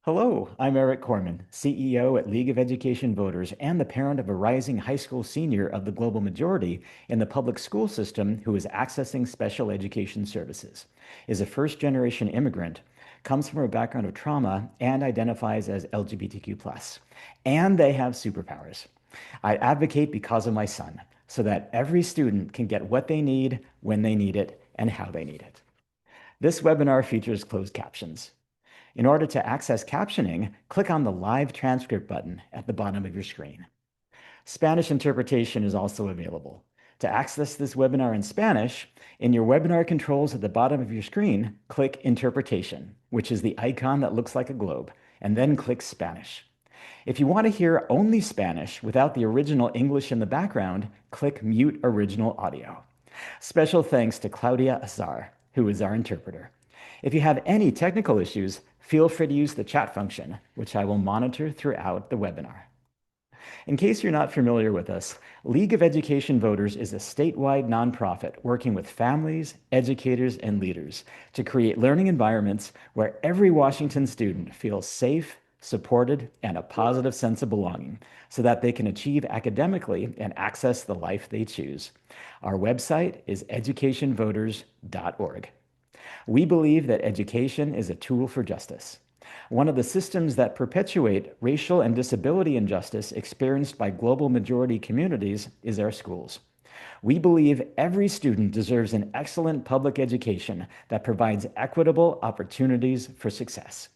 Hello, I'm Eric Corman, CEO at League of Education Voters and the parent of a rising high school senior of the global majority in the public school system who is accessing special education services, is a first-generation immigrant, comes from a background of trauma, and identifies as LGBTQ+. And they have superpowers. I advocate because of my son, so that every student can get what they need, when they need it, and how they need it. This webinar features closed captions. In order to access captioning, click on the live transcript button at the bottom of your screen. Spanish interpretation is also available. To access this webinar in Spanish, in your webinar controls at the bottom of your screen, click Interpretation, which is the icon that looks like a globe, and then click Spanish. If you want to hear only Spanish without the original English in the background, click Mute Original Audio. Special thanks to Claudia Azar, who is our interpreter. If you have any technical issues, feel free to use the chat function, which I will monitor throughout the webinar. In case you're not familiar with us, League of Education Voters is a statewide nonprofit working with families, educators, and leaders to create learning environments where every Washington student feels safe, supported, and a positive sense of belonging so that they can achieve academically and access the life they choose. Our website is educationvoters.org. We believe that education is a tool for justice. One of the systems that perpetuate racial and disability injustice experienced by global majority communities is our schools. We believe every student deserves an excellent public education that provides equitable opportunities for success.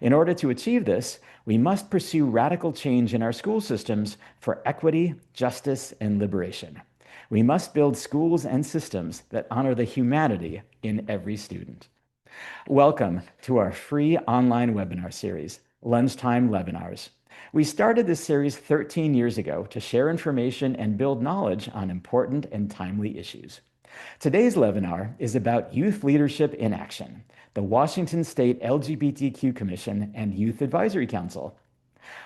In order to achieve this, we must pursue radical change in our school systems for equity, justice, and liberation. We must build schools and systems that honor the humanity in every student. Welcome to our free online webinar series, Lunchtime Webinars. We started this series 13 years ago to share information and build knowledge on important and timely issues. Today's webinar is about Youth Leadership in Action, the Washington State LGBTQ Commission and Youth Advisory Council.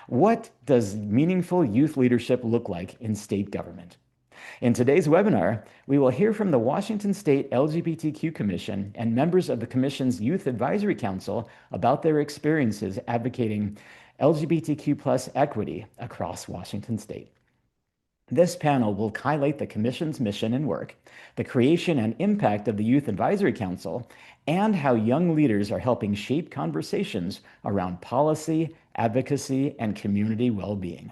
What does meaningful youth leadership look like in state government? In today's webinar, we will hear from the Washington State LGBTQ Commission and members of the Commission's Youth Advisory Council about their experiences advocating LGBTQ+ equity across Washington State. This panel will highlight the Commission's mission and work, the creation and impact of the Youth Advisory Council, and how young leaders are helping shape conversations around policy, advocacy, and community well-being.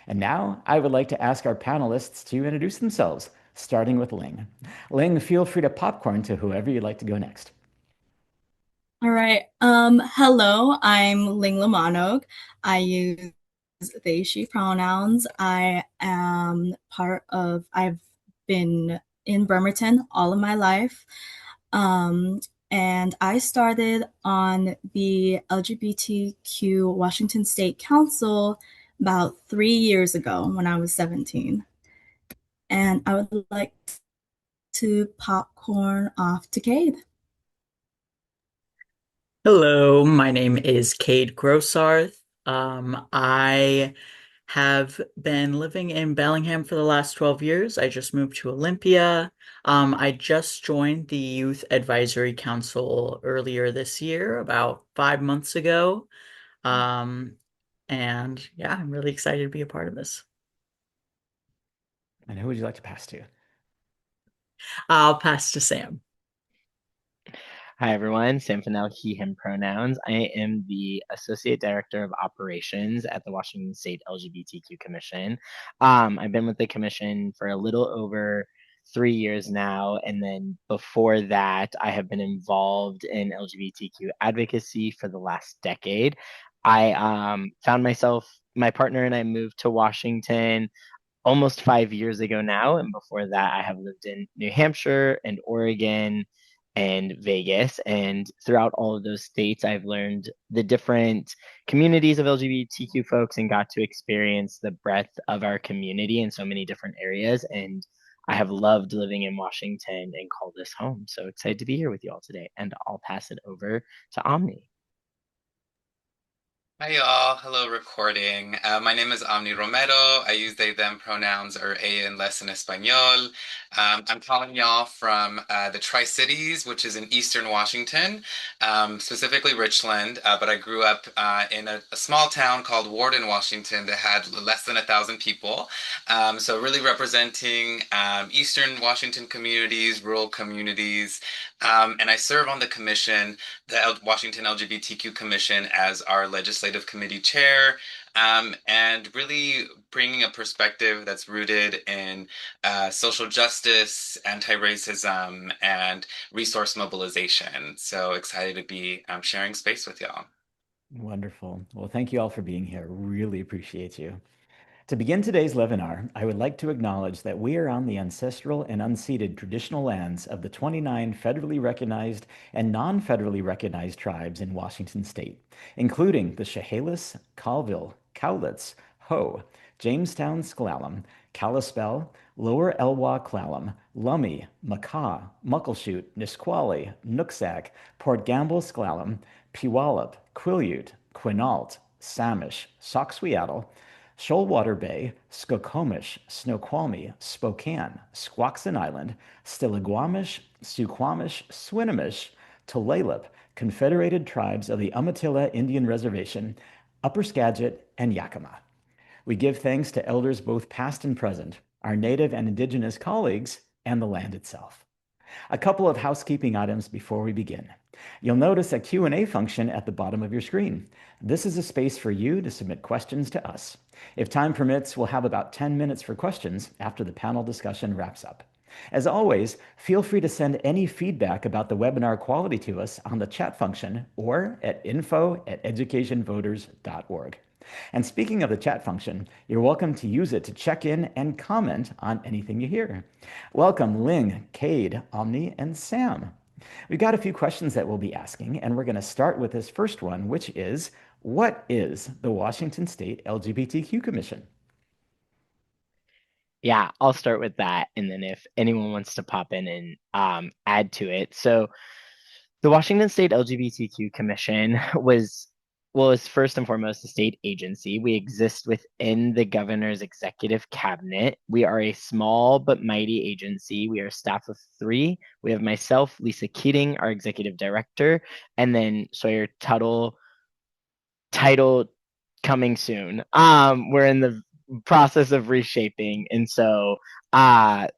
And now I would like to ask our panelists to introduce themselves, starting with Ling. Ling, feel free to popcorn to whoever you'd like to go next. All right. Hello, I'm Ling Lomanog. I use they, she pronouns. I've been in Bremerton all of my life. And I started on the LGBTQ Washington State Council about 3 years ago when I was 17. And I would like to popcorn off to Kade. Hello, my name is Kade Grossarth. I have been living in Bellingham for the last 12 years. I just moved to Olympia. I just joined the Youth Advisory Council earlier this year, about 5 months ago. Um, and yeah, I'm really excited to be a part of this. And who would you like to pass to? I'll pass to Sam. Hi, everyone. Sam Fennell, he, him pronouns. I am the Associate Director of Operations at the Washington State LGBTQ Commission. I've been with the commission for a little over 3 years now. And then before that, I have been involved in LGBTQ advocacy for the last decade. I found myself, my partner and I moved to Washington almost 5 years ago now. And before that, I have lived in New Hampshire and Oregon and Vegas. And throughout all of those states, I've learned the different communities of LGBTQ folks and got to experience the breadth of our community in so many different areas. And I have loved living in Washington and call this home. So excited to be here with you all today. And I'll pass it over to Omni. Hi y'all, hello recording. My name is Omni Romero. I use they, them pronouns or ella in less in Espanol. I'm calling y'all from the Tri-Cities, which is in Eastern Washington, specifically Richland, but I grew up in a small town called Warden, Washington that had less than 1,000 people. So really representing Eastern Washington communities, rural communities, and I serve on the commission, the Washington LGBTQ Commission, as our legislative committee chair, and really bringing a perspective that's rooted in social justice, anti-racism, and resource mobilization. So excited to be sharing space with y'all. Wonderful. Well, thank you all for being here. Really appreciate you. To begin today's webinar, I would like to acknowledge that we are on the ancestral and unceded traditional lands of the 29 federally recognized and non-federally recognized tribes in Washington state, including the Chehalis, Colville, Cowlitz, Hoh, Jamestown Sklallam, Kalispel, Lower Elwha Clallam, Lummi, Makah, Muckleshoot, Nisqually, Nooksack, Port Gamble Sklallam, Puyallup, Quileute, Quinault, Samish, Soxweattle, Shoalwater Bay, Skokomish, Snoqualmie, Spokane, Squaxin Island, Stillaguamish, Suquamish, Swinomish, Tulalip, Confederated Tribes of the Umatilla Indian Reservation, Upper Skagit, and Yakima. We give thanks to elders both past and present, our Native and Indigenous colleagues, and the land itself. A couple of housekeeping items before we begin. You'll notice a Q&A function at the bottom of your screen. This is a space for you to submit questions to us. If time permits, we'll have about 10 minutes for questions after the panel discussion wraps up. As always, feel free to send any feedback about the webinar quality to us on the chat function or at info@educationvoters.org. And speaking of the chat function, you're welcome to use it to check in and comment on anything you hear. Welcome, Ling, Kade, Omni, and Sam. We've got a few questions that we'll be asking, and we're going to start with this first one, which is, what is the Washington State LGBTQ Commission? Yeah, I'll start with that, and then if anyone wants to pop in and add to it. So the Washington State LGBTQ Commission is first and foremost a state agency. We exist within the governor's executive cabinet. We are a small but mighty agency. We are a staff of 3. We have myself, Lisa Keating, our executive director, and then Sawyer Tuttle, title coming soon. We're in the process of reshaping, and so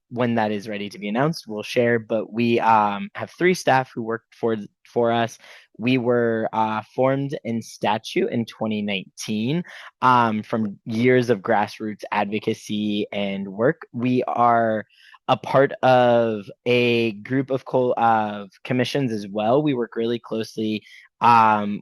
when that is ready to be announced, we'll share. But we have 3 staff who work for us. We were formed in statute in 2019 from years of grassroots advocacy and work. We are a part of a group of commissions as well. We work really closely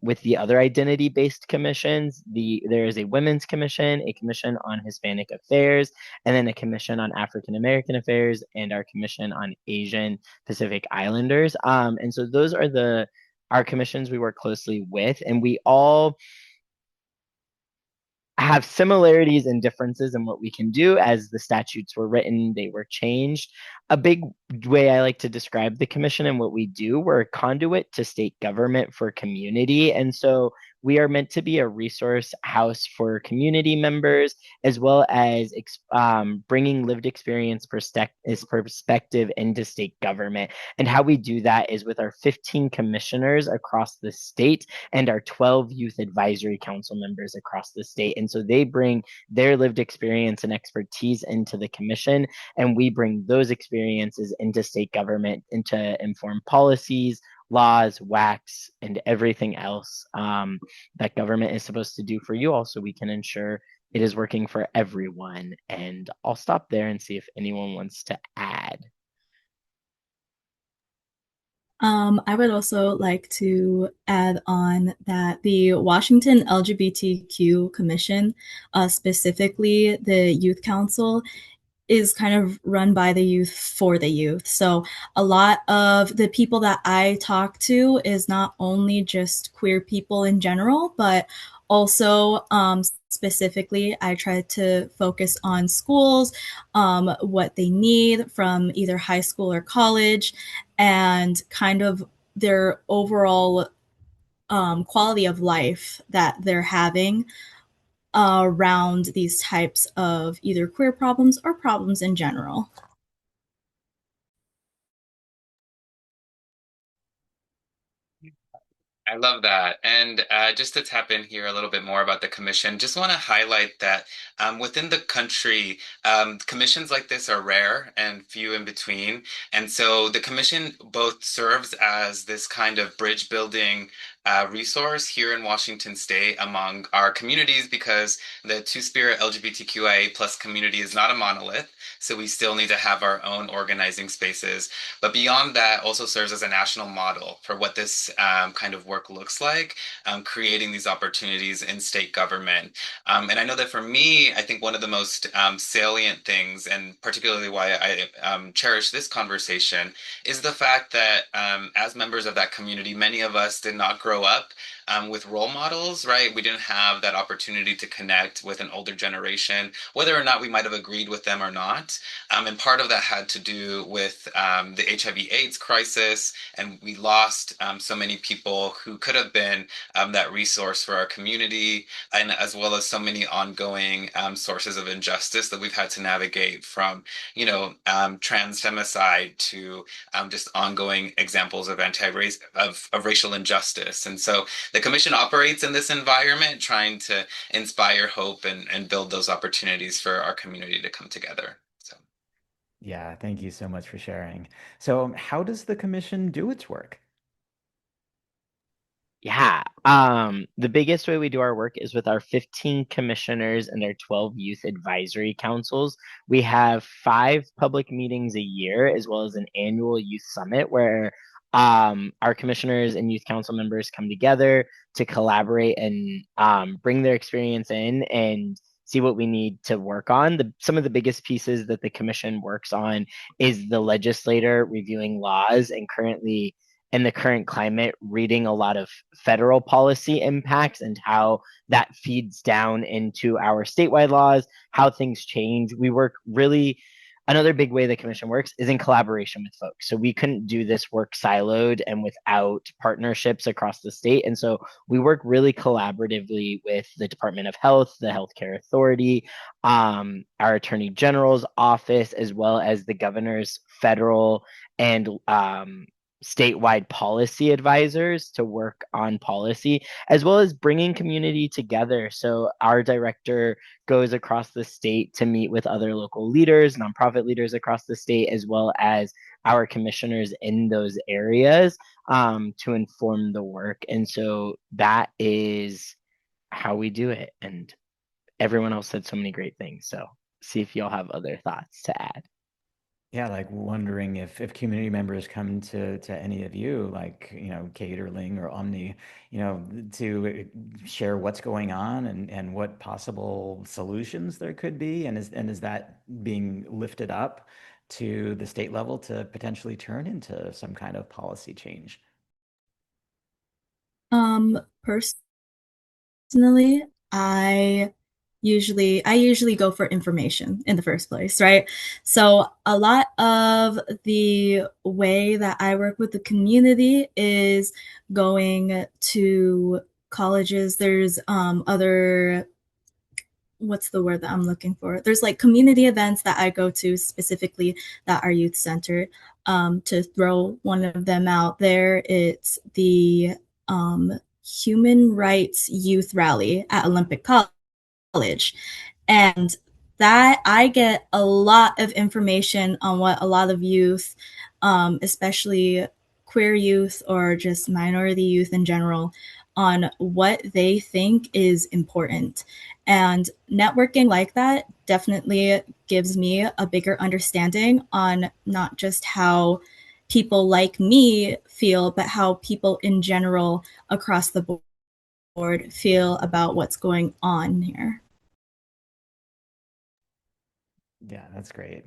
with the other identity-based commissions. There is a women's commission, a commission on Hispanic affairs, and then a commission on African American affairs, and our commission on Asian Pacific Islanders. And so those are our commissions we work closely with, and we all have similarities and differences in what we can do. As the statutes were written, they were changed. A big way I like to describe the commission and what we do, we're a conduit to state government for community. And so we are meant to be a resource house for community members, as well as bringing lived experience perspective into state government. And how we do that is with our 15 commissioners across the state and our 12 youth advisory council members across the state. And so they bring their lived experience and expertise into the commission, and we bring those experiences into state government and to inform policies, laws, WACs, and everything else that government is supposed to do for you all, so we can ensure it is working for everyone. And I'll stop there and see if anyone wants to add. I would also like to add on that the Washington LGBTQ Commission, specifically the Youth Council, is kind of run by the youth for the youth. So a lot of the people that I talk to is not only just queer people in general, but also specifically, I try to focus on schools, what they need from either high school or college, and kind of their overall quality of life that they're having around these types of either queer problems or problems in general. I love that. And just to tap in here a little bit more about the commission, just want to highlight that within the country, commissions like this are rare and few in between. And so the commission both serves as this kind of bridge building resource here in Washington State among our communities because the Two-Spirit LGBTQIA plus community is not a monolith. So we still need to have our own organizing spaces. But beyond that, also serves as a national model for what this kind of work looks like, creating these opportunities in state government. And I know that for me, I think one of the most salient things, and particularly why I cherish this conversation, is the fact that as members of that community, many of us did not grow up with role models, right? We didn't have that opportunity to connect with an older generation, whether or not we might have agreed with them or not. And part of that had to do with the HIV/AIDS crisis, and we lost so many people who could have been that resource for our community, and as well as so many ongoing sources of injustice that we've had to navigate from, trans femicide to just ongoing examples of anti-race of racial injustice. And so the commission operates in this environment, trying to inspire hope and build those opportunities for our community to come together. So. Yeah, thank you so much for sharing. So, how does the commission do its work? Yeah. The biggest way we do our work is with our 15 commissioners and their 12 youth advisory councils. We have 5 public meetings a year, as well as an annual youth summit where our commissioners and youth council members come together to collaborate and bring their experience in and see what we need to work on. Some of the biggest pieces that the commission works on is the legislator reviewing laws and currently in the current climate, reading a lot of federal policy impacts and how that feeds down into our statewide laws, how things change. We work really, another big way the commission works is in collaboration with folks. So we couldn't do this work siloed and without partnerships across the state. And so we work really collaboratively with the Department of Health, the Healthcare Authority, our Attorney General's office, as well as the governor's federal and statewide policy advisors to work on policy, as well as bringing community together. So our director goes across the state to meet with other local leaders, nonprofit leaders across the state, as well as our commissioners in those areas to inform the work. And so that is how we do it. And everyone else said so many great things. So see if y'all have other thoughts to add. Yeah, like wondering if community members come to any of you, like, Kate or Ling or Omni, to share what's going on and what possible solutions there could be, and is that being lifted up to the state level to potentially turn into some kind of policy change? Personally, I usually go for information in the first place, right? So a lot of the way that I work with the community is going to colleges. There's other, what's the word that I'm looking for? There's like community events that I go to specifically that are youth centered. To throw one of them out there, it's the Human Rights Youth Rally at Olympic College. And that I get a lot of information on what a lot of youth, especially queer youth or just minority youth in general, on what they think is important. And networking like that definitely gives me a bigger understanding on not just how people like me feel, but how people in general across the board feel about what's going on here. Yeah, that's great.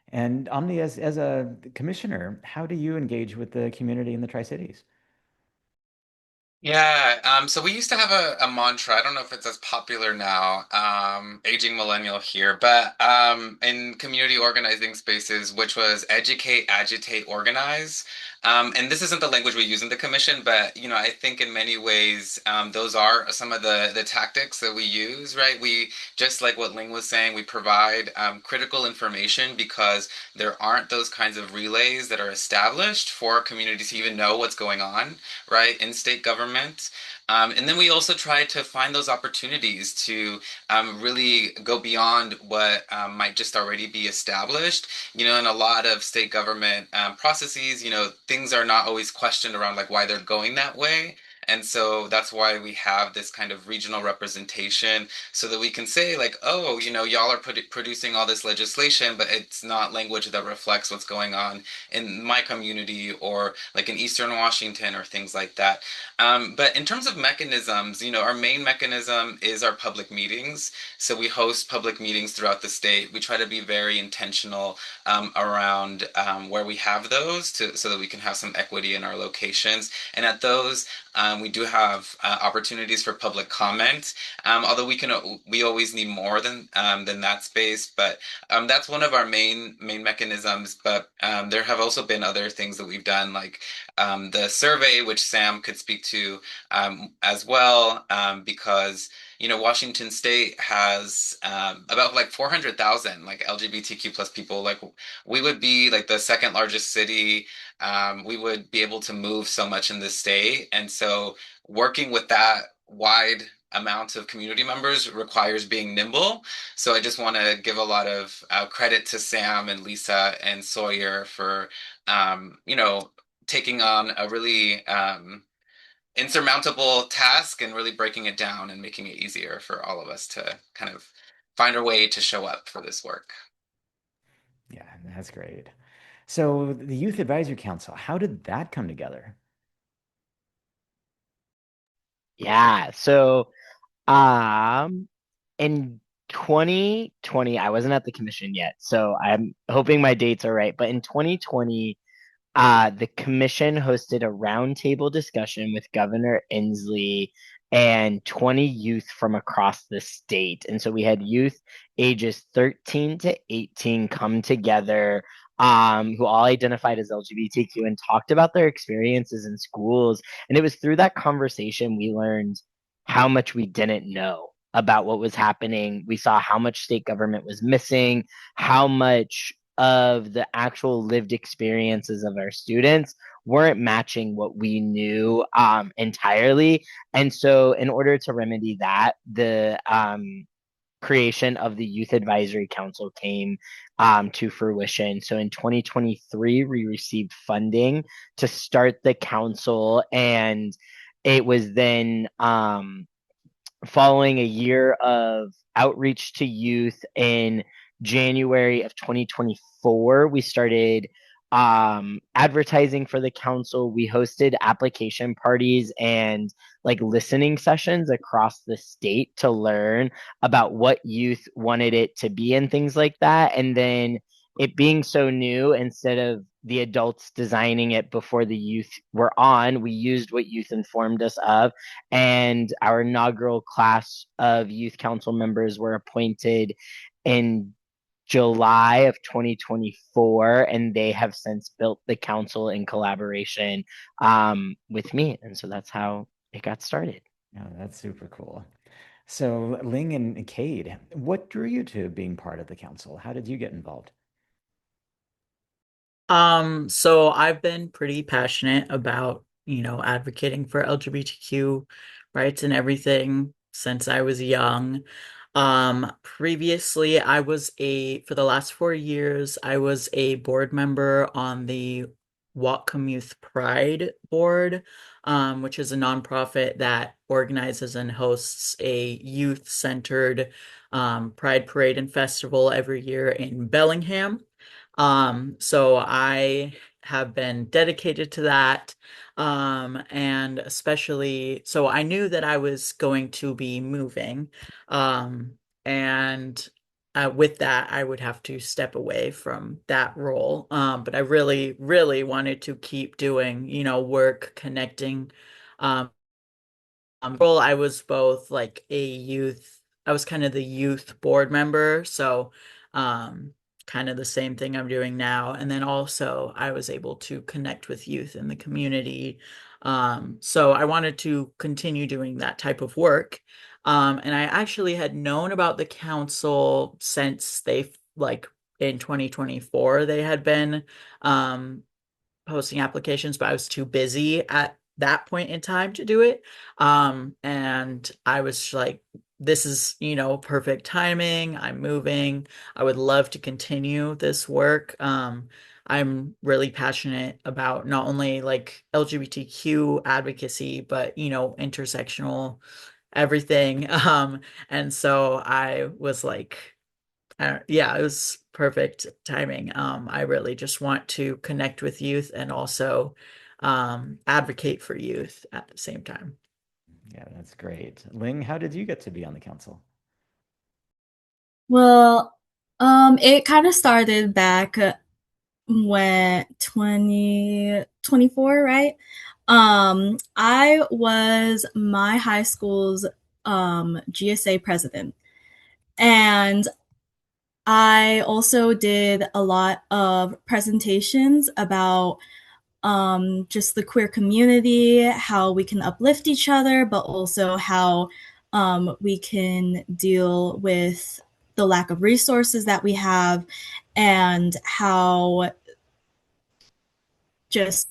And Omni, as a commissioner, how do you engage with the community in the Tri-Cities? Yeah, so we used to have a mantra. I don't know if it's as popular now, aging millennial here, but in community organizing spaces, which was educate, agitate, organize. And this isn't the language we use in the commission, but I think in many ways, those are some of the tactics that we use, right? We just like what Ling was saying, we provide critical information because there aren't those kinds of relays that are established for communities to even know what's going on, right, in state government. And then we also try to find those opportunities to really go beyond what might just already be established. In a lot of state government processes, things are not always questioned around like why they're going that way. And so that's why we have this kind of regional representation so that we can say, like, oh, y'all are producing all this legislation, but it's not language that reflects what's going on in my community or like in Eastern Washington or things like that. But in terms of mechanisms, our main mechanism is our public meetings. So we host public meetings throughout the state. We try to be very intentional around where we have those so that we can have some equity in our locations. And at those, we do have opportunities for public comment. Although we always need more than that space. But that's one of our main mechanisms. But there have also been other things that we've done, like the survey, which Sam could speak to as well, because Washington State has about like 400,000 like LGBTQ plus people. Like we would be like the second largest city. We would be able to move so much in the state, and so working with that wide amount of community members requires being nimble. So I just want to give a lot of credit to Sam and Lisa and Sawyer for taking on a really insurmountable task and really breaking it down and making it easier for all of us to kind of find a way to show up for this work. Yeah, that's great. So the Youth Advisory Council, how did that come together? Yeah. So in 2020, I wasn't at the commission yet, so I'm hoping my dates are right. But in 2020, the commission hosted a roundtable discussion with Governor Inslee and 20 youth from across the state. And so we had youth ages 13 to 18 come together, who all identified as LGBTQ and talked about their experiences in schools. And it was through that conversation we learned how much we didn't know about what was happening. We saw how much state government was missing, how much of the actual lived experiences of our students weren't matching what we knew entirely. And so, in order to remedy that, the creation of the Youth Advisory Council came to fruition. So, in 2023, we received funding to start the council, and it was then following a year of outreach to youth in January of 2024, we started advertising for the council. We hosted application parties and like listening sessions across the state to learn about what youth wanted it to be and things like that. And then it being so new, instead of the adults designing it before the youth were on, we used what youth informed us of, and our inaugural class of youth council members were appointed in July of 2024, and they have since built the council in collaboration with me. And so that's how it got started. Oh, that's super cool. So Ling and Kade, what drew you to being part of the council? How did you get involved? So I've been pretty passionate about, advocating for LGBTQ rights and everything since I was young. Previously, for the last 4 years, I was a board member on the Whatcom Youth Pride Board, which is a nonprofit that organizes and hosts a youth-centered Pride Parade and Festival every year in Bellingham. So I have been dedicated to that. And especially, so I knew that I was going to be moving. And with that, I would have to step away from that role. But I really, really wanted to keep doing, work connecting. Um, Well, I was both like I was kind of the youth board member, so um, kind of the same thing I'm doing now. And then also I was able to connect with youth in the community. So I wanted to continue doing that type of work. And I actually had known about the council since like in 2024, they had been um, posting applications, but I was too busy at that point in time to do it. And I was like, this is, perfect timing. I'm moving. I would love to continue this work. I'm really passionate about not only like LGBTQ advocacy, but, intersectional everything. And so I was like, yeah, it was perfect timing. I really just want to connect with youth and also advocate for youth at the same time. Yeah, that's great. Ling, how did you get to be on the council? Well, it kind of started back when 2024, right? I was my high school's GSA president. And I also did a lot of presentations about just the queer community, how we can uplift each other, but also how we can deal with the lack of resources that we have, and how just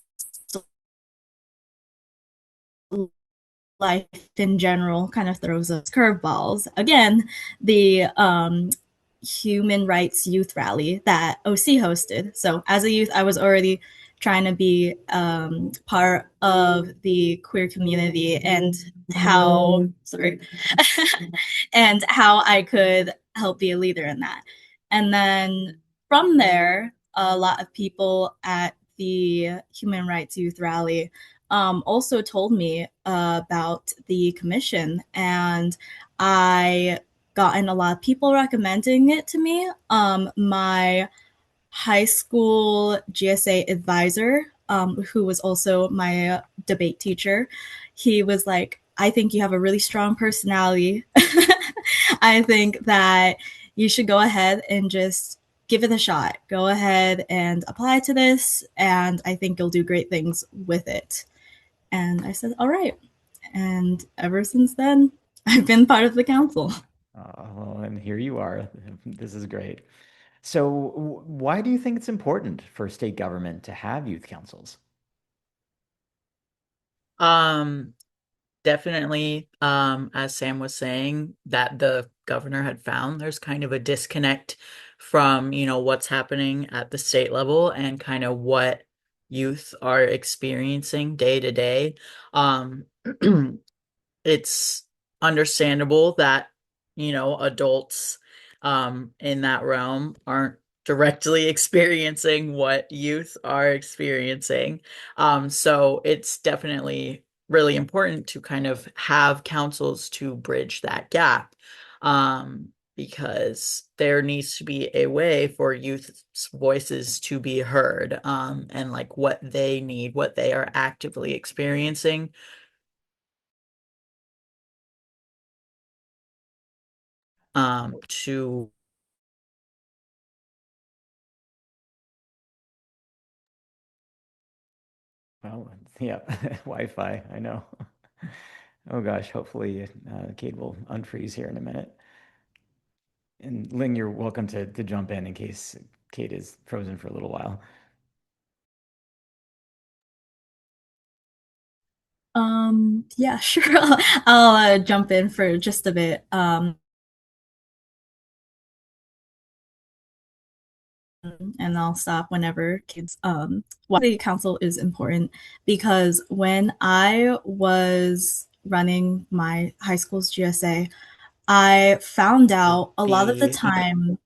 life in general kind of throws us curveballs. Again, the Human Rights Youth Rally that OC hosted. So as a youth, I was already trying to be part of the queer community, and how, sorry, and how I could help be a leader in that. And then from there, a lot of people at the Human Rights Youth Rally also told me about the commission, and I gotten a lot of people recommending it to me. My high school GSA advisor, who was also my debate teacher, he was like, I think you have a really strong personality. I think that you should go ahead and just give it a shot. Go ahead and apply to this, and I think you'll do great things with it. And I said, all right. And ever since then, I've been part of the council. Well, and here you are. This is great. So, why do you think it's important for state government to have youth councils? Um, Definitely, as Sam was saying, that the governor had found there's kind of a disconnect from, what's happening at the state level and kind of what youth are experiencing day to day. Um, it's understandable that, adults in that realm aren't directly experiencing what youth are experiencing. So it's definitely really important to kind of have councils to bridge that gap. Because there needs to be a way for youth's voices to be heard, and like what they need, what they are actively experiencing to Well, yeah, Wi-Fi, I know. Oh gosh, hopefully Kate will unfreeze here in a minute. And Ling, you're welcome to jump in case Kate is frozen for a little while. Yeah, sure. I'll jump in for just a bit. And I'll stop whenever kids. Why the council is important, because when I was running my high school's GSA, I found out a lot of the time.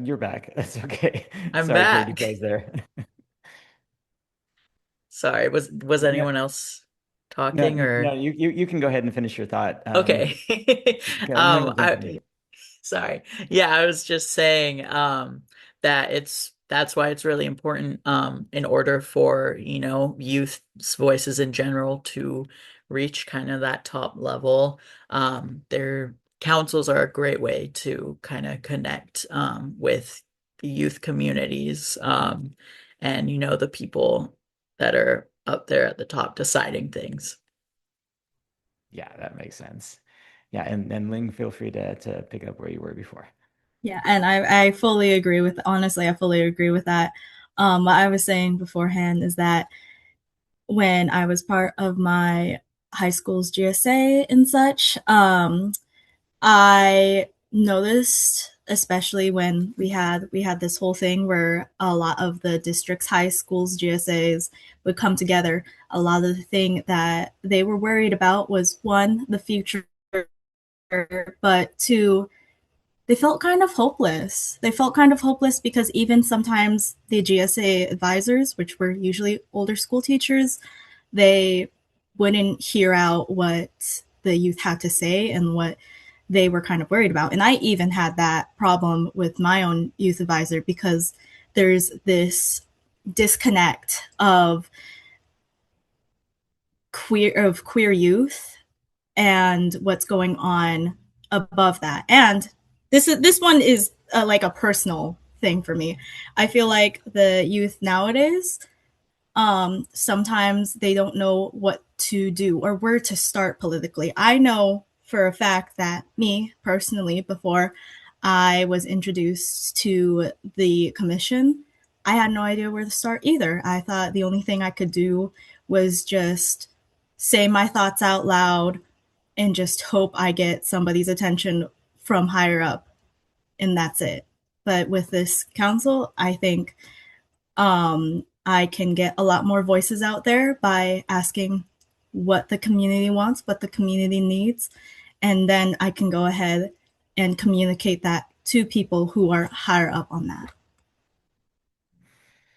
You're back. That's okay. I'm Sorry, Kate, you back. froze there. Sorry, was Yeah. anyone else No, talking no, or you can go ahead and finish your thought. okay. Okay, and then we'll jump into I you. sorry. Yeah, I was just saying that it's that's why it's really important in order for, youth's voices in general to reach kind of that top level. Their councils are a great way to kind of connect with the youth communities and, the people that are up there at the top deciding things. Yeah, that makes sense. Yeah, and Ling, feel free to pick up where you were before. Yeah, and I fully agree with, honestly, I fully agree with that. What I was saying beforehand is that when I was part of my high school's GSA and such, I noticed, especially when we had this whole thing where a lot of the district's high schools GSAs would come together. A lot of the thing that they were worried about was one, the future, but two, they felt kind of hopeless. They felt kind of hopeless because even sometimes the GSA advisors, which were usually older school teachers, they wouldn't hear out what the youth had to say and what they were kind of worried about. And I even had that problem with my own youth advisor because there's this disconnect of queer youth and what's going on above that. And this one is like a personal thing for me. I feel like the youth nowadays, sometimes they don't know what to do or where to start politically. I know for a fact that me personally, before I was introduced to the commission, I had no idea where to start either. I thought the only thing I could do was just say my thoughts out loud and just hope I get somebody's attention from higher up, and that's it. But with this council, I think I can get a lot more voices out there by asking what the community wants, what the community needs, and then I can go ahead and communicate that to people who are higher up on that.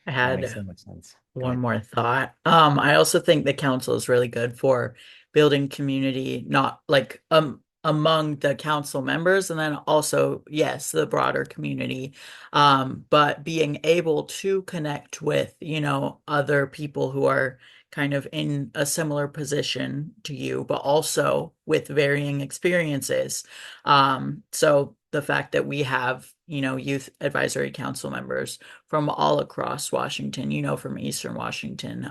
I That makes had so much sense. Go one ahead. more thought. I also think the council is really good for building community, not like among the council members, and then also, yes, the broader community. But being able to connect with, other people who are kind of in a similar position to you, but also with varying experiences. So the fact that we have, youth advisory council members from all across Washington, from Eastern Washington.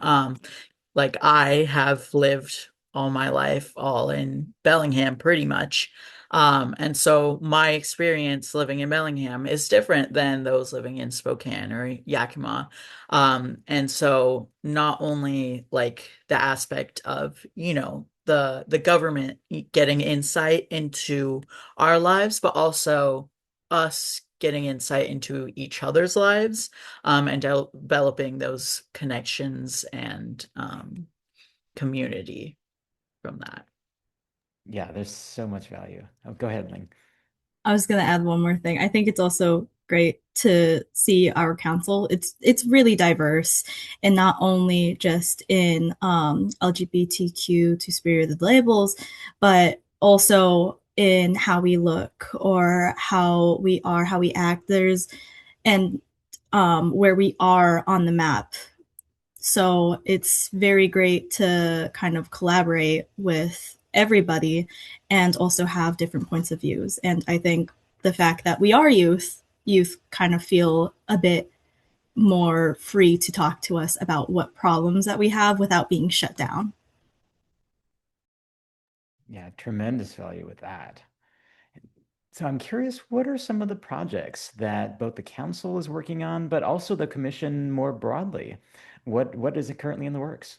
Like I have lived all my life all in Bellingham pretty much. And so my experience living in Bellingham is different than those living in Spokane or Yakima. And so not only like the aspect of, the government getting insight into our lives, but also us getting insight into each other's lives and developing those connections and community from that. Yeah, there's so much value. Oh, go ahead, Ling. I was going to add one more thing. I think it's also great to see our council. It's really diverse, and not only just in LGBTQ two-spirited labels, but also in how we look or how we are, how we act. There's and where we are on the map. So it's very great to kind of collaborate with everybody and also have different points of views. And I think the fact that we are youth kind of feel a bit more free to talk to us about what problems that we have without being shut down. Yeah, tremendous value with that. So I'm curious, what are some of the projects that both the council is working on, but also the commission more broadly? What is it currently in the works?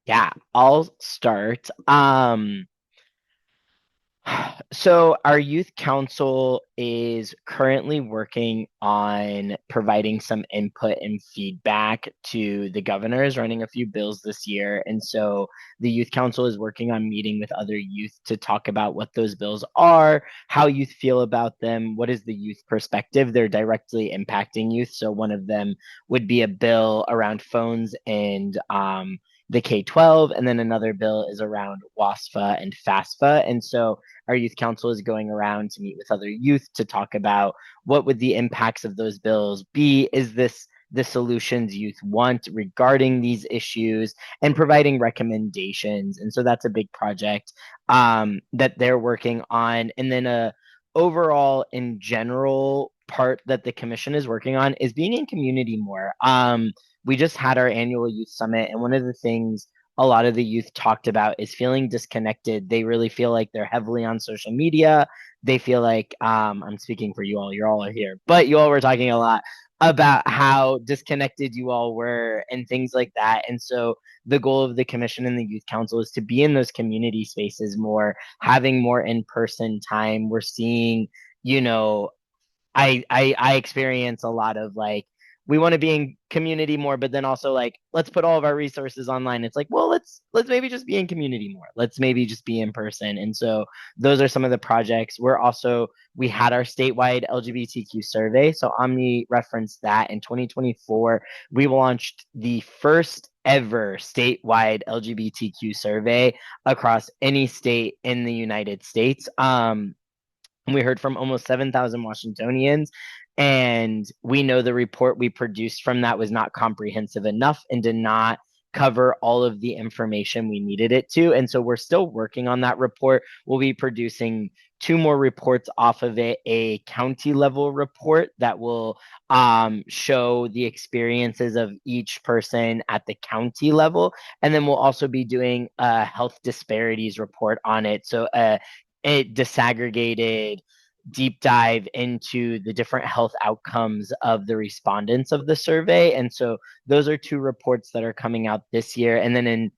Yeah, I'll start. So our youth council is currently working on providing some input and feedback to the governors, running a few bills this year. And so the youth council is working on meeting with other youth to talk about what those bills are, how youth feel about them, what is the youth perspective. They're directly impacting youth. So one of them would be a bill around phones and the K-12, and then another bill is around WASFA and FAFSA. And so our youth council is going around to meet with other youth to talk about what would the impacts of those bills be. Is this the solutions youth want regarding these issues, and providing recommendations? And so that's a big project that they're working on. And then overall, in general, part that the commission is working on is being in community more. We just had our annual youth summit, and one of the things a lot of the youth talked about is feeling disconnected. They really feel like they're heavily on social media. They feel like, I'm speaking for you all, you all are here, but you all were talking a lot about how disconnected you all were and things like that. And so the goal of the commission and the youth council is to be in those community spaces more, having more in-person time. We're seeing, you know, I experience a lot of like, we want to be in community more, but then also like, let's put all of our resources online. It's like, well, let's maybe just be in community more. Let's maybe just be in person. And so those are some of the projects. We had our statewide LGBTQ survey. So Omni referenced that in 2024. We launched the first ever statewide LGBTQ survey across any state in the United States. We heard from almost 7,000 Washingtonians, and we know the report we produced from that was not comprehensive enough and did not cover all of the information we needed it to. And so we're still working on that report. We'll be producing two more reports off of it, a county level report that will show the experiences of each person at the county level. And then we'll also be doing a health disparities report on it. So a disaggregated deep dive into the different health outcomes of the respondents of the survey. And so those are two reports that are coming out this year. And then in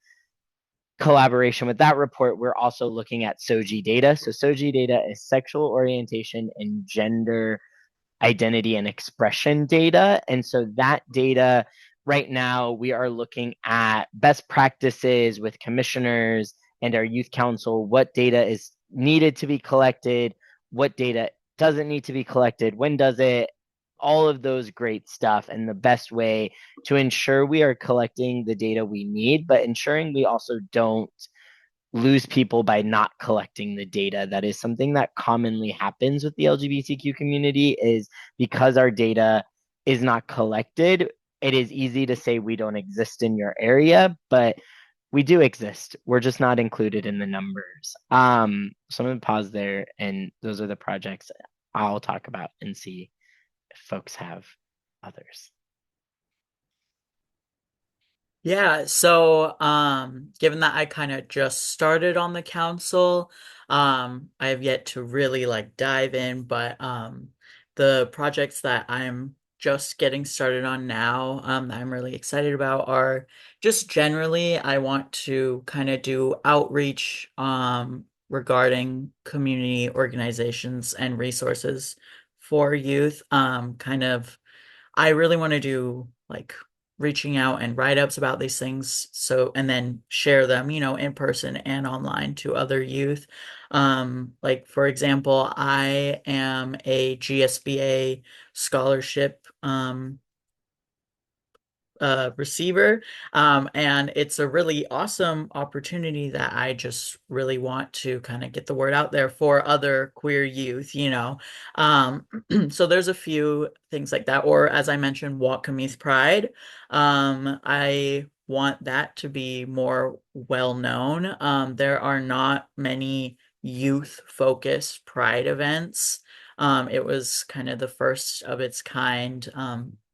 collaboration with that report, we're also looking at SOGI data. So SOGI data is sexual orientation and gender identity and expression data. And so that data, right now, we are looking at best practices with commissioners and our youth council, what data is needed to be collected, what data doesn't need to be collected, when does it, all of those great stuff, and the best way to ensure we are collecting the data we need, but ensuring we also don't lose people by not collecting the data. That is something that commonly happens with the LGBTQ community, is because our data is not collected, it is easy to say we don't exist in your area, but we do exist. We're just not included in the numbers. So I'm gonna pause there, and those are the projects I'll talk about and see if folks have others. Yeah, so given that I kind of just started on the council, I have yet to really like dive in, but the projects that I'm just getting started on now, that I'm really excited about are just generally I want to kind of do outreach regarding community organizations and resources for youth. Kind of I really want to do like reaching out and write-ups about these things, so and then share them, in person and online to other youth. Like for example, I am a GSBA scholarship receiver. And it's a really awesome opportunity that I just really want to kind of get the word out there for other queer youth. So there's a few things like that. Or as I mentioned, Waukemese Pride. I want that to be more well known. There are not many youth-focused Pride events. It was kind of the first of its kind,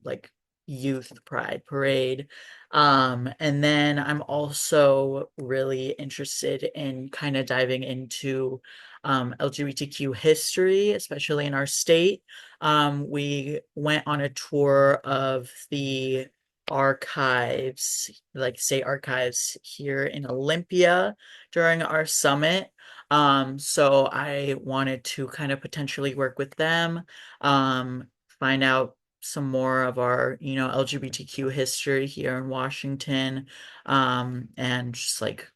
like youth pride parade. And then I'm also really interested in kind of diving into LGBTQ history, especially in our state. We went on a tour of the archives, like state archives here in Olympia during our summit. So I wanted to kind of potentially work with them, find out some more of our, LGBTQ history here in Washington, and just like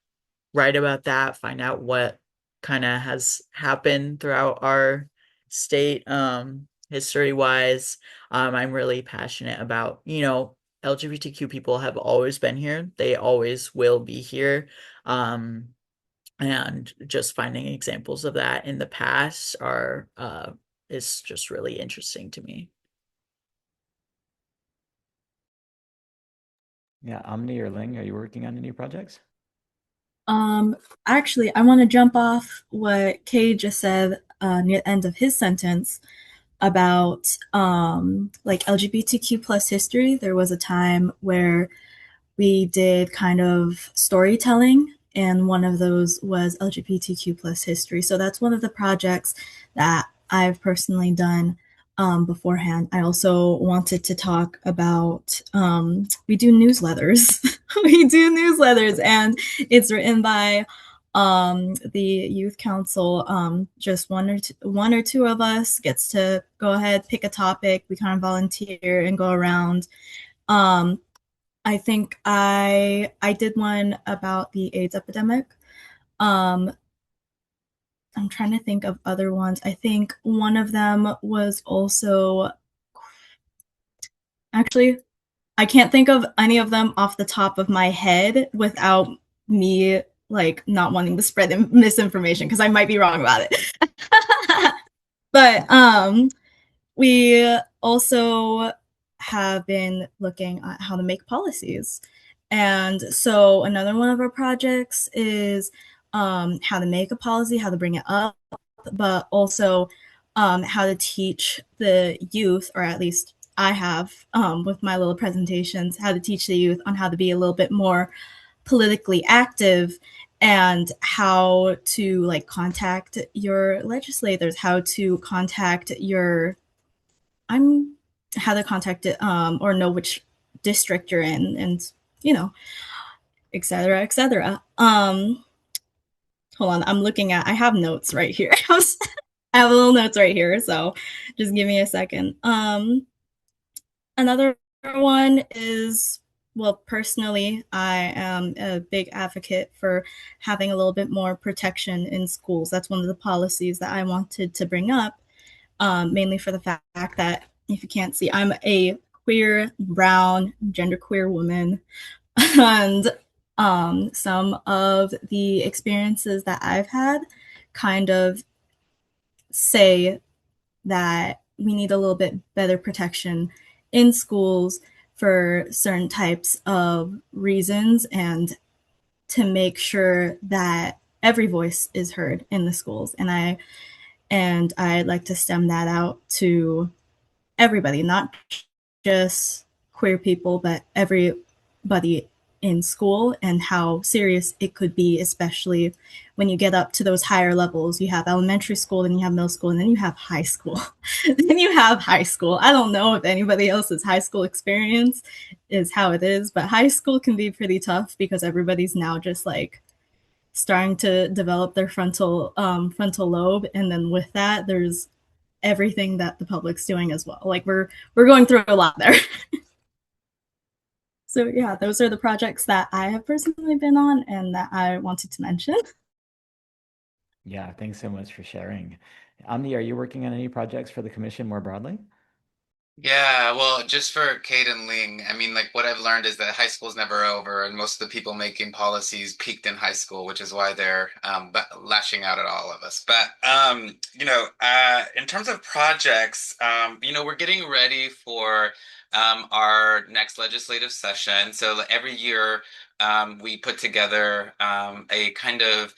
write about that, find out what kind of has happened throughout our state, history wise. I'm really passionate about, LGBTQ people have always been here. They always will be here. And just finding examples of that in the past is just really interesting to me. Yeah, Omni or Ling, are you working on any projects? Actually, I want to jump off what Kade just said near the end of his sentence about like LGBTQ plus history. There was a time where we did kind of storytelling, and one of those was LGBTQ plus history. So that's one of the projects that I've personally done beforehand. I also wanted to talk about we do newsletters. We do newsletters, and it's written by the youth council. Just one or two of us gets to go ahead, pick a topic. We kind of volunteer and go around. I think I did one about the AIDS epidemic. I'm trying to think of other ones. I think one of them was also actually I can't think of any of them off the top of my head without me like not wanting to spread misinformation because I might be wrong about it. But we also have been looking at how to make policies. And so another one of our projects is how to make a policy, how to bring it up, but also how to teach the youth, or at least I have with my little presentations, how to teach the youth on how to be a little bit more politically active and how to like contact your legislators, how to contact your I'm how to contact it or know which district you're in, and you know, et cetera, et cetera. Hold on, I'm looking at. I have notes right here. I have little notes right here, so just give me a second. Another one is, well, personally, I am a big advocate for having a little bit more protection in schools. That's one of the policies that I wanted to bring up, mainly for the fact that if you can't see, I'm a queer, brown, genderqueer woman. And some of the experiences that I've had kind of say that we need a little bit better protection in schools for certain types of reasons, and to make sure that every voice is heard in the schools. And I'd like to stem that out to everybody, not just queer people, but everybody in school, and how serious it could be, especially when you get up to those higher levels. You have elementary school, then you have middle school, and then you have high school. Then you have high school. I don't know if anybody else's high school experience is how it is, but high school can be pretty tough because everybody's now just like starting to develop their frontal lobe, and then with that, there's everything that the public's doing as well. Like we're going through a lot there. So yeah, those are the projects that I have personally been on and that I wanted to mention. Yeah, thanks so much for sharing. Omni, are you working on any projects for the commission more broadly? Yeah, well, just for Kate and Ling, I mean, like what I've learned is that high school's never over, and most of the people making policies peaked in high school, which is why they're lashing out at all of us. But in terms of projects, we're getting ready for our next legislative session. So every year, we put together a kind of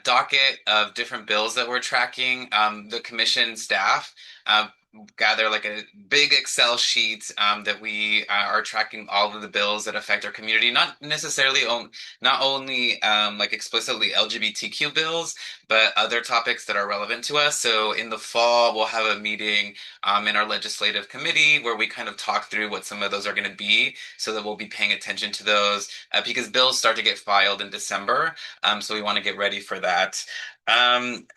docket of different bills that we're tracking. The commission staff. Gather like a big Excel sheet that we are tracking all of the bills that affect our community, not necessarily not only like explicitly LGBTQ bills, but other topics that are relevant to us. So in the fall, we'll have a meeting in our legislative committee where we kind of talk through what some of those are going to be, so that we'll be paying attention to those because bills start to get filed in December. So we want to get ready for that.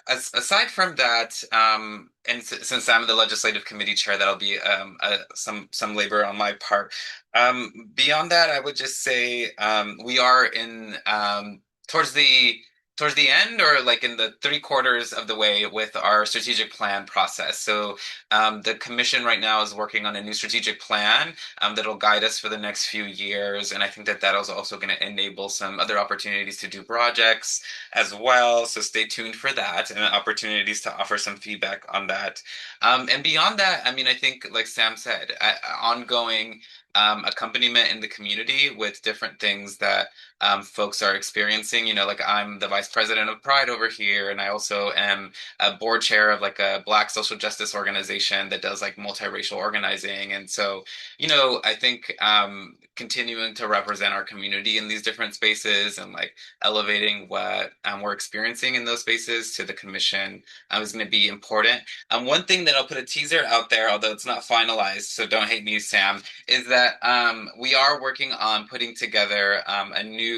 Aside from that, and since I'm the legislative committee chair, that'll be some labor on my part. Beyond that, I would just say we are in towards towards the end or like in the three-quarters of the way with our strategic plan process. So the commission right now is working on a new strategic plan that'll guide us for the next few years. And I think that that is also going to enable some other opportunities to do projects as well. So stay tuned for that and opportunities to offer some feedback on that. And beyond that, I mean, I think, like Sam said, ongoing accompaniment in the community with different things that folks are experiencing. You know, like I'm the vice president of Pride over here, and I also am a board chair of like a Black social justice organization that does like multiracial organizing. And so, you know, I think continuing to represent our community in these different spaces and like elevating what we're experiencing in those spaces to the commission is going to be important. One thing that I'll put a teaser out there, although it's not finalized, so don't hate me, Sam, is that we are working on putting together a new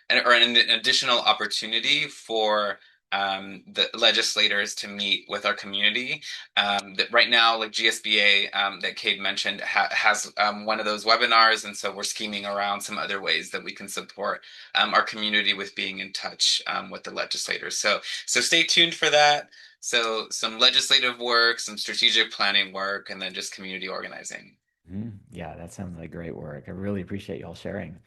or an additional opportunity for the legislators to meet with our community. That right now, like GSBA that Kade mentioned, has one of those webinars, and so we're scheming around some other ways that we can support our community with being in touch with the legislators. So stay tuned for that. So some legislative work, some strategic planning work, and then just community organizing. Yeah, that sounds like great work. I really appreciate y'all sharing.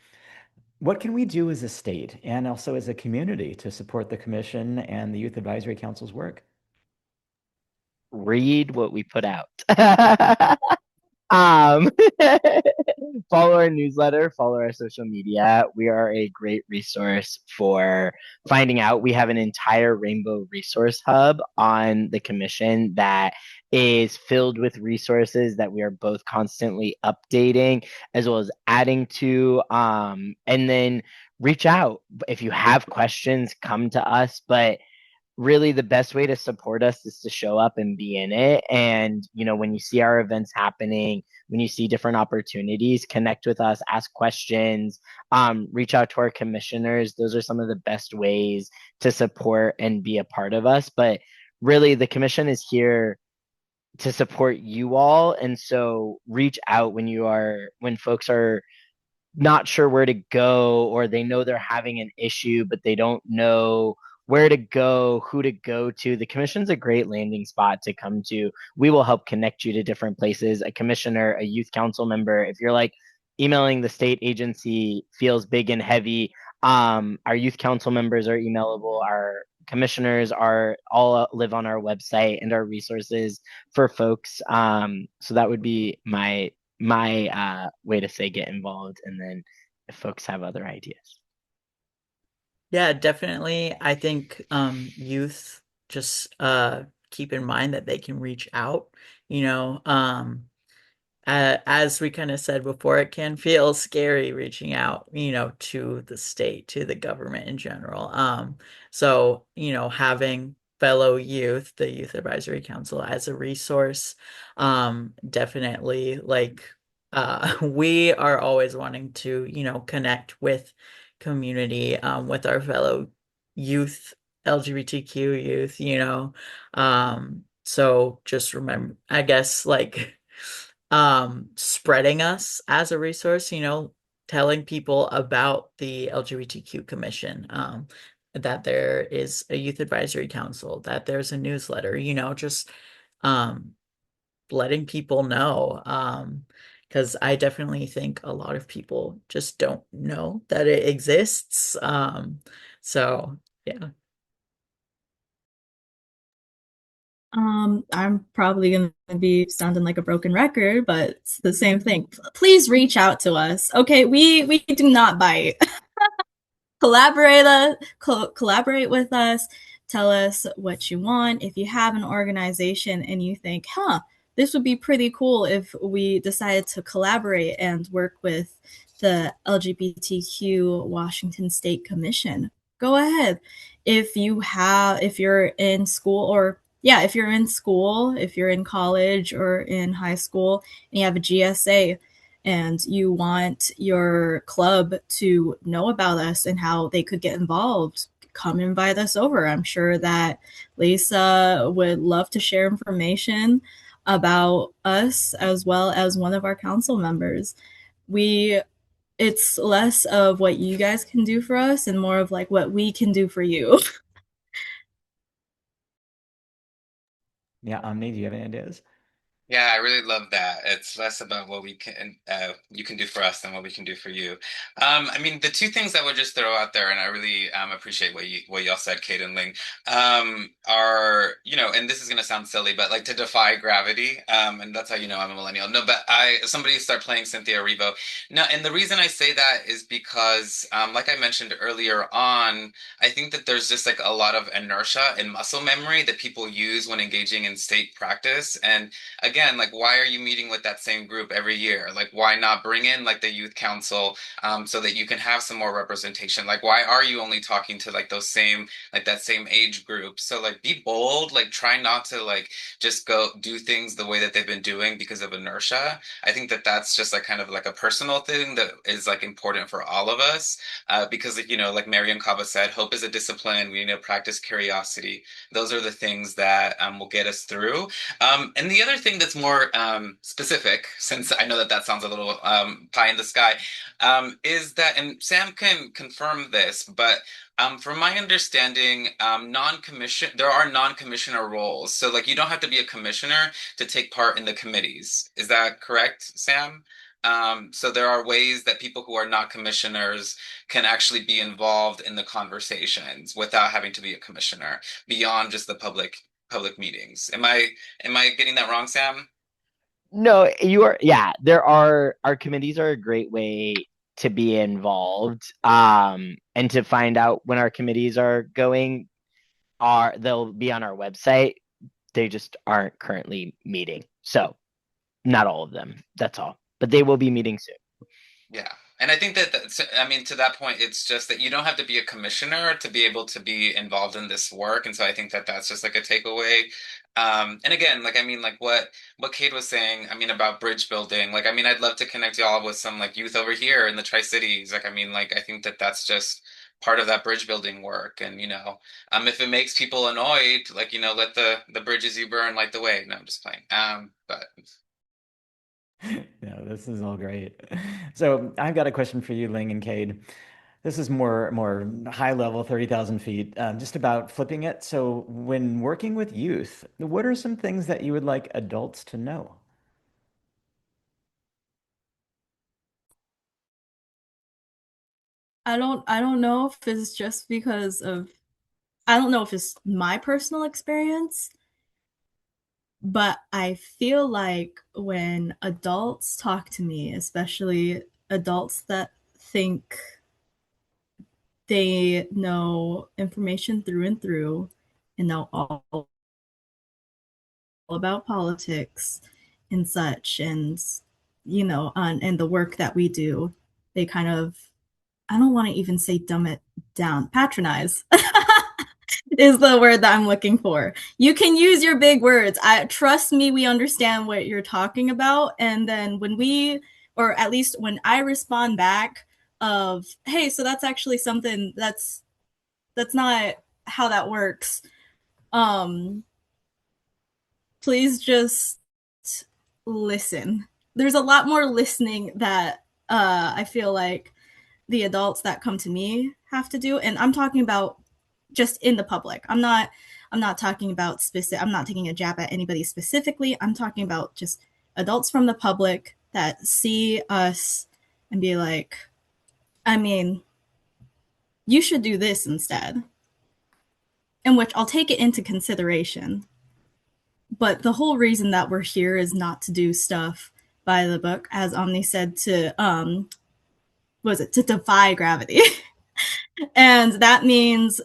What can we do as a state and also as a community to support the commission and the Youth Advisory Council's work? Read what we put out. Um, follow our newsletter, follow our social media. We are a great resource for finding out. We have an entire Rainbow Resource Hub on the commission that is filled with resources that we are both constantly updating as well as adding to. And then reach out. If you have questions, come to us. But really the best way to support us is to show up and be in it. And, you know, when you see our events happening, when you see different opportunities, connect with us, ask questions, reach out to our commissioners. Those are some of the best ways to support and be a part of us. But really, the commission is here to support you all. And so reach out when folks are not sure where to go, or they know they're having an issue, but they don't know where to go, who to go to. The commission's a great landing spot to come to. We will help connect you to different places. A commissioner, a youth council member, if you're like emailing the state agency feels big and heavy, our youth council members are emailable. Our commissioners are all live on our website and our resources for folks. So that would be my way to say get involved, and then if folks have other ideas. Yeah, definitely. I think youth just keep in mind that they can reach out, you know. As we kind of said before, it can feel scary reaching out, you know, to the state, to the government in general. So, you know, having fellow youth, the Youth Advisory Council as a resource, definitely like we are always wanting to, you know, connect with community, with our fellow youth, LGBTQ youth, you know. So just remember, I guess, like spreading us as a resource, you know, telling people about the LGBTQ Commission, that there is a youth advisory council, that there's a newsletter, you know, just um letting people know. Because I definitely think a lot of people just don't know that it exists. So yeah. I'm probably going to be sounding like a broken record, but it's the same thing. Please reach out to us. Okay, we do not bite. Collaborate with us. Tell us what you want. If you have an organization and you think, this would be pretty cool if we decided to collaborate and work with the LGBTQ Washington State Commission, go ahead. If you're in school, or yeah, if you're in school, if you're in college or in high school and you have a GSA and you want your club to know about us and how they could get involved, come invite us over. I'm sure that Lisa would love to share information about us as well as one of our council members. We it's less of what you guys can do for us and more of like what we can do for you. Yeah, Omni, do you have any ideas? Yeah, I really love that. It's less about what we can you can do for us than what we can do for you. I mean, the two things I would just throw out there, and I really appreciate what y'all said, Kate and Ling, are and this is gonna sound silly, but like to defy gravity, and that's how you know I'm a millennial. No, but somebody start playing Cynthia Erivo. No, and the reason I say that is because, like I mentioned earlier on, I think that there's just like a lot of inertia and muscle memory that people use when engaging in state practice, and again, like why are you meeting with that same group every year? Like why not bring in like the youth council so that you can have some more representation? Like why are you only talking to like those same like that same age group? So like be bold, like try not to like just go do things the way that they've been doing because of inertia. I think that that's just like kind of like a personal thing that is like important for all of us because like Mariam Kaba said, hope is a discipline. We need to practice curiosity. Those are the things that will get us through. And the other thing that's more specific, since I know that that sounds a little pie in the sky, is that, and Sam can confirm this, but from my understanding, there are non-commissioner roles. So like you don't have to be a commissioner to take part in the committees. Is that correct, Sam? So there are ways that people who are not commissioners can actually be involved in the conversations without having to be a commissioner beyond just the public meetings. Am I getting that wrong, Sam? No, you are. Yeah, there are. Our committees are a great way to be involved, and to find out when our committees are going. They'll be on our website. They just aren't currently meeting, so not all of them. That's all, but they will be meeting soon. Yeah. And I think that I mean, to that point, it's just that you don't have to be a commissioner to be able to be involved in this work. And so I think that that's just like a takeaway. And again, like, I mean, like what Kate was saying, I mean, about bridge building, like, I mean, I'd love to connect y'all with some like youth over here in the Tri-Cities. Like, I mean, like, I think that that's just part of that bridge building work. And, if it makes people annoyed, like, let the bridges you burn light the way. No, I'm just playing. But No, this is all great. So I've got a question for you, Ling and Cade. This is more high level, 30,000 feet, just about flipping it. So when working with youth, what are some things that you would like adults to know? I don't know if it's just because of I don't know if it's my personal experience, but I feel like when adults talk to me, especially adults that think they know information through and through and know all about politics and such, and and the work that we do, they kind of, I don't want to even say dumb it down, patronize is the word that I'm looking for. You can use your big words. I trust me, we understand what you're talking about. And then when we, or at least when I respond back of, hey, so that's actually something that's not how that works. Um, Please just listen. There's a lot more listening that I feel like the adults that come to me have to do, and I'm talking about just in the public. I'm not talking about specific. I'm not taking a jab at anybody specifically. I'm talking about just adults from the public that see us and be like, I mean, you should do this instead. In which I'll take it into consideration. But the whole reason that we're here is not to do stuff by the book, as Omni said, to defy gravity. And that means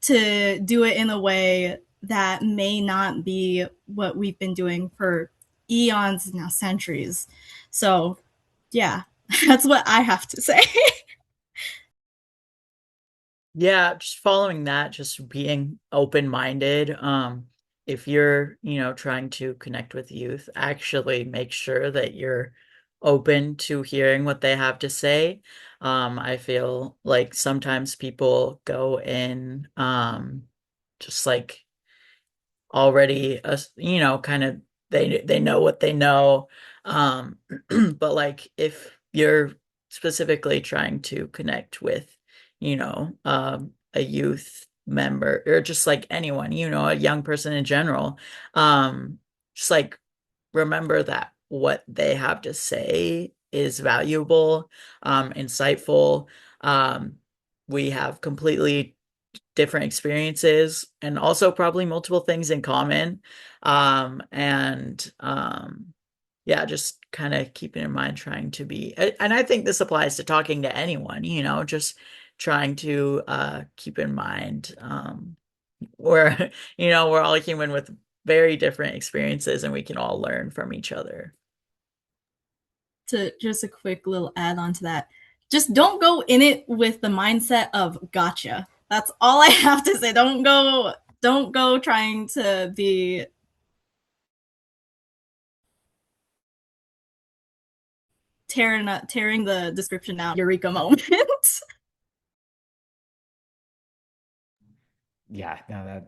to do it in a way that may not be what we've been doing for eons, now centuries. So yeah, that's what I have to say. Yeah, just following that, just being open-minded. If you're, trying to connect with youth, actually make sure that you're open to hearing what they have to say. I feel like sometimes people go in, just like already, kind of they know what they know. But like if you're specifically trying to connect with, a youth member or just like anyone, a young person in general. Just like remember that what they have to say is valuable, insightful. We have completely different experiences and also probably multiple things in common. And yeah, just kind of keeping in mind trying to be, and I think this applies to talking to anyone, just trying to keep in mind we're, we're all human with very different experiences and we can all learn from each other. To just a quick little add on to that, just don't go in it with the mindset of gotcha. That's all I have to say. Don't go trying to be tearing the description out eureka moment. Yeah, no,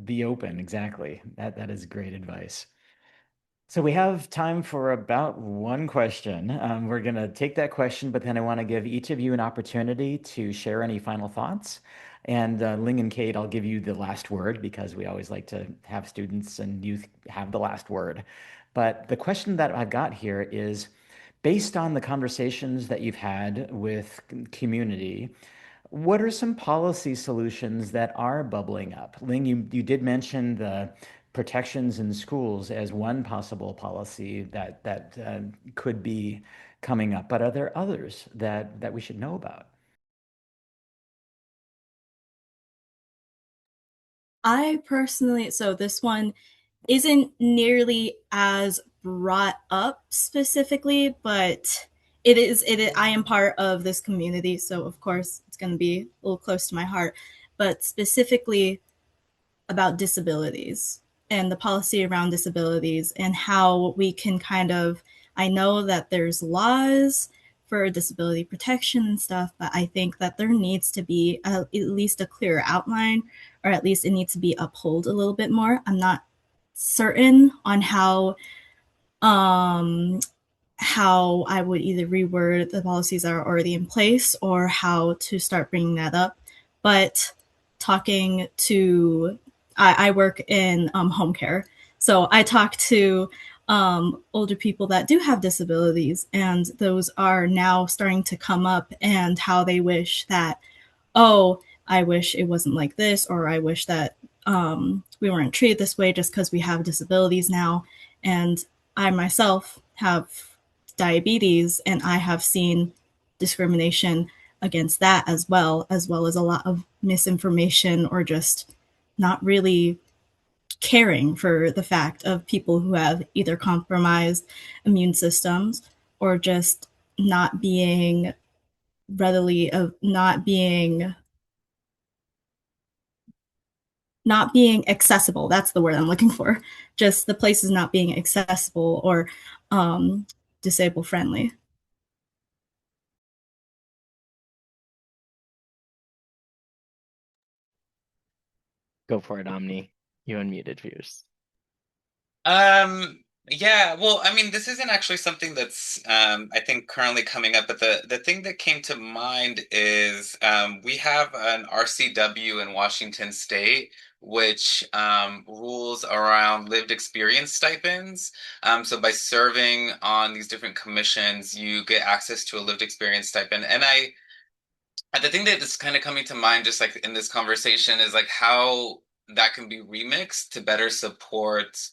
be open. Exactly. That is great advice. So we have time for about one question. We're going to take that question, but then I want to give each of you an opportunity to share any final thoughts. And Ling and Kate, I'll give you the last word because we always like to have students and youth have the last word. But the question that I've got here is based on the conversations that you've had with community, what are some policy solutions that are bubbling up? Ling, you did mention the protections in schools as one possible policy that could be coming up, but are there others that we should know about? I personally, so this one isn't nearly as brought up specifically, but I am part of this community, so of course it's going to be a little close to my heart, but specifically about disabilities and the policy around disabilities and how we can kind of, I know that there's laws for disability protection and stuff, but I think that there needs to be at least a clearer outline, or at least it needs to be upheld a little bit more. I'm not certain on um, how I would either reword the policies that are already in place or how to start bringing that up. But talking to, I work in home care. So I talk to older people that do have disabilities, and those are now starting to come up, and how they wish that, oh, I wish it wasn't like this, or I wish that we weren't treated this way just because we have disabilities now. And I myself have diabetes, and I have seen discrimination against that as well as a lot of misinformation or just not really caring for the fact of people who have either compromised immune systems or just not being readily of not being accessible. That's the word I'm looking for. Just the places not being accessible or disabled friendly. Go for it, Omni. You unmuted viewers. Yeah, well, I mean, this isn't actually something that's I think currently coming up, but the thing that came to mind is we have an RCW in Washington State, which rules around lived experience stipends. So by serving on these different commissions, you get access to a lived experience stipend. And the thing that is kind of coming to mind just like in this conversation is like how that can be remixed to better support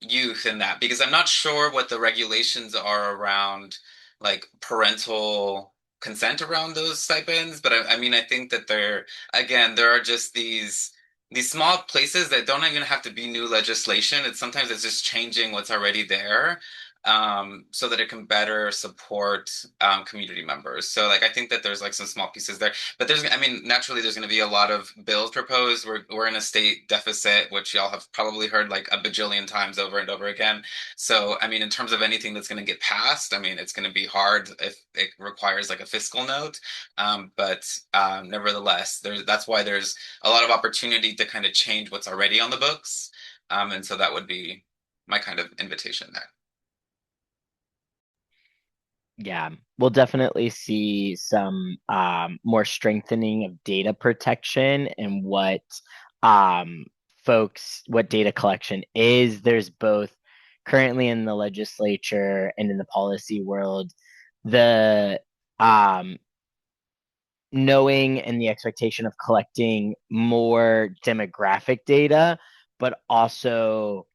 youth in that, because I'm not sure what the regulations are around like parental consent around those stipends, but I mean I think that there are just these small places that don't even have to be new legislation. It's just changing what's already there, so that it can better support community members. So like I think that there's like some small pieces there, but I mean, naturally there's going to be a lot of bills proposed. We're in a state deficit, which y'all have probably heard like a bajillion times over and over again. So I mean, in terms of anything that's going to get passed, I mean, it's going to be hard if it requires like a fiscal note. But nevertheless, that's why there's a lot of opportunity to kind of change what's already on the books. And so that would be my kind of invitation there. Yeah, we'll definitely see some more strengthening of data protection and um, what data collection is. There's both currently in the legislature and in the policy world, the um, knowing and the expectation of collecting more demographic data, but also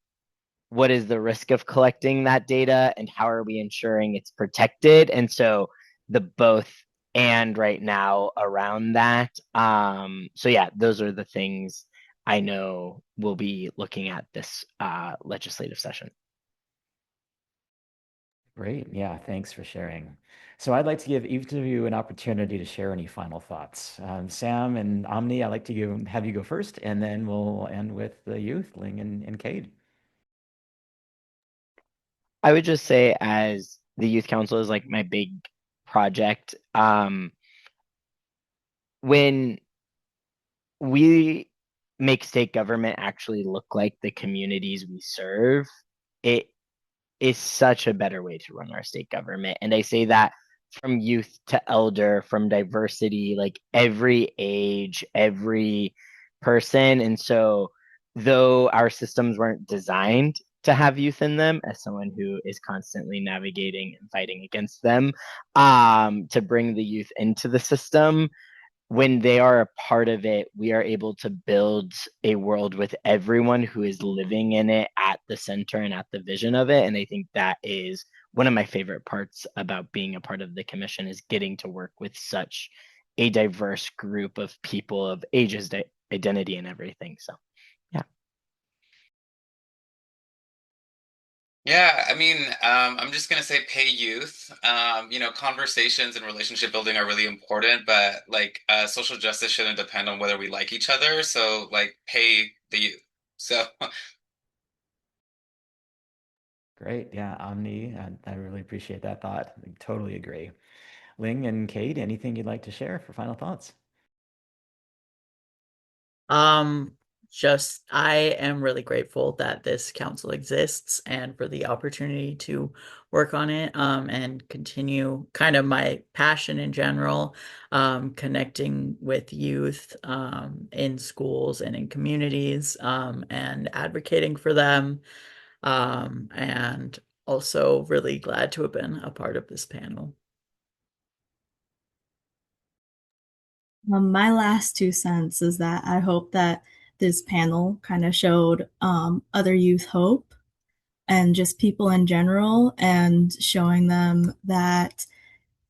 what is the risk of collecting that data and how are we ensuring it's protected? And so the both and right now around that. So yeah, those are the things I know we'll be looking at this legislative session. Great. Yeah, thanks for sharing. So I'd like to give each of you an opportunity to share any final thoughts. Sam and Omni, I'd like to have you go first, and then we'll end with the youth, Ling and Kade. I would just say, as the youth council is like my big project, when we make state government actually look like the communities we serve, it is such a better way to run our state government. And I say that from youth to elder, from diversity, like every age, every person. And so, though our systems weren't designed to have youth in them, as someone who is constantly navigating and fighting against them, to bring the youth into the system, when they are a part of it, we are able to build a world with everyone who is living in it at the center and at the vision of it. And I think that is one of my favorite parts about being a part of the commission, is getting to work with such a diverse group of people of ages, identity, and everything. So, yeah. Yeah, I mean, I'm just gonna say pay youth. Conversations and relationship building are really important, but like social justice shouldn't depend on whether we like each other. So like pay the youth. So Great. Yeah, Omni, I really appreciate that thought. I totally agree. Ling and Kade, anything you'd like to share for final thoughts? Um, just I am really grateful that this council exists and for the opportunity to work on it, and continue kind of my passion in general, connecting with youth, in schools and in communities, and advocating for them. And also really glad to have been a part of this panel. My last 2 cents is that I hope that this panel kind of showed other youth hope and just people in general, and showing them that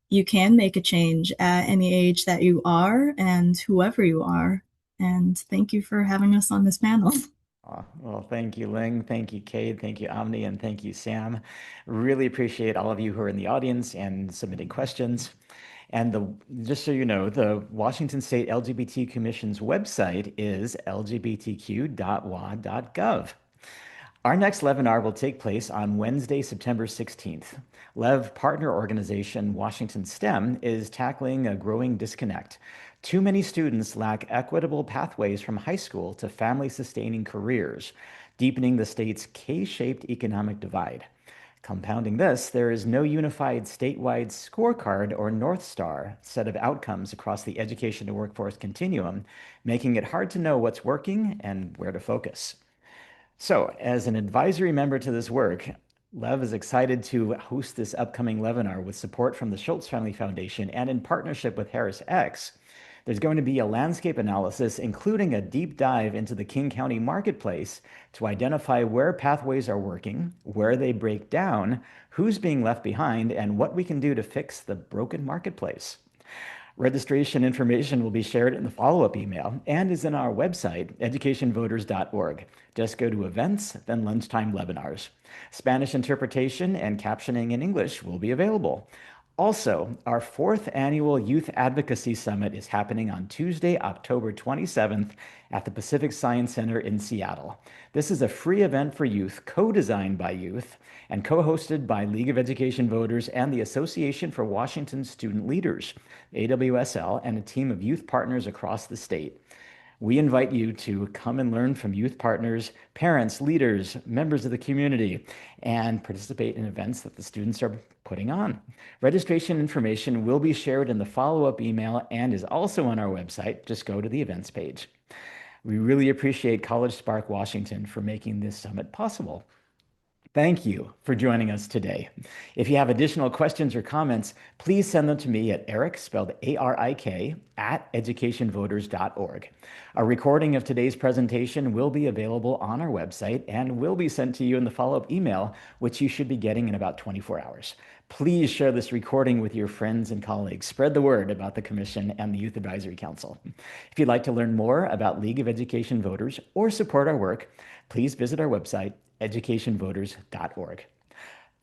you can make a change at any age that you are and whoever you are. And thank you for having us on this panel. Well, thank you, Ling. Thank you, Kade. Thank you, Omni. And thank you, Sam. Really appreciate all of you who are in the audience and submitting questions. And just so you know, the Washington State LGBT Commission's website is lgbtq.wa.gov. Our next LEVinar will take place on Wednesday, September 16th. LEV partner organization Washington STEM is tackling a growing disconnect. Too many students lack equitable pathways from high school to family-sustaining careers, deepening the state's K-shaped economic divide. Compounding this, there is no unified statewide scorecard or North Star set of outcomes across the education to workforce continuum, making it hard to know what's working and where to focus. So, as an advisory member to this work, Lev is excited to host this upcoming webinar with support from the Schultz Family Foundation and in partnership with Harris X. There's going to be a landscape analysis, including a deep dive into the King County marketplace to identify where pathways are working, where they break down, who's being left behind, and what we can do to fix the broken marketplace. Registration information will be shared in the follow-up email and is in our website, educationvoters.org. Just go to events, then lunchtime webinars. Spanish interpretation and captioning in English will be available. Also, our fourth annual Youth Advocacy Summit is happening on Tuesday, October 27th at the Pacific Science Center in Seattle. This is a free event for youth, co-designed by youth, and co-hosted by League of Education Voters and the Association for Washington Student Leaders, AWSL, and a team of youth partners across the state. We invite you to come and learn from youth partners, parents, leaders, members of the community, and participate in events that the students are putting on. Registration information will be shared in the follow-up email and is also on our website. Just go to the events page. We really appreciate College Spark Washington for making this summit possible. Thank you for joining us today. If you have additional questions or comments, please send them to me at Eric, spelled A-R-I-K, @educationvoters.org. A recording of today's presentation will be available on our website and will be sent to you in the follow-up email, which you should be getting in about 24 hours. Please share this recording with your friends and colleagues. Spread the word about the Commission and the Youth Advisory Council. If you'd like to learn more about League of Education Voters or support our work, please visit our website, educationvoters.org.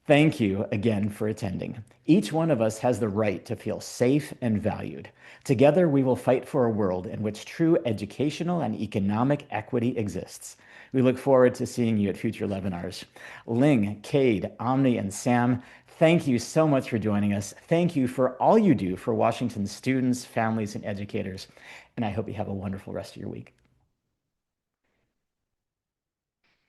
Thank you again for attending. Each one of us has the right to feel safe and valued. Together, we will fight for a world in which true educational and economic equity exists. We look forward to seeing you at future LEVinars. Ling, Kade, Omni, and Sam, thank you so much for joining us. Thank you for all you do for Washington students, families, and educators. And I hope you have a wonderful rest of your week.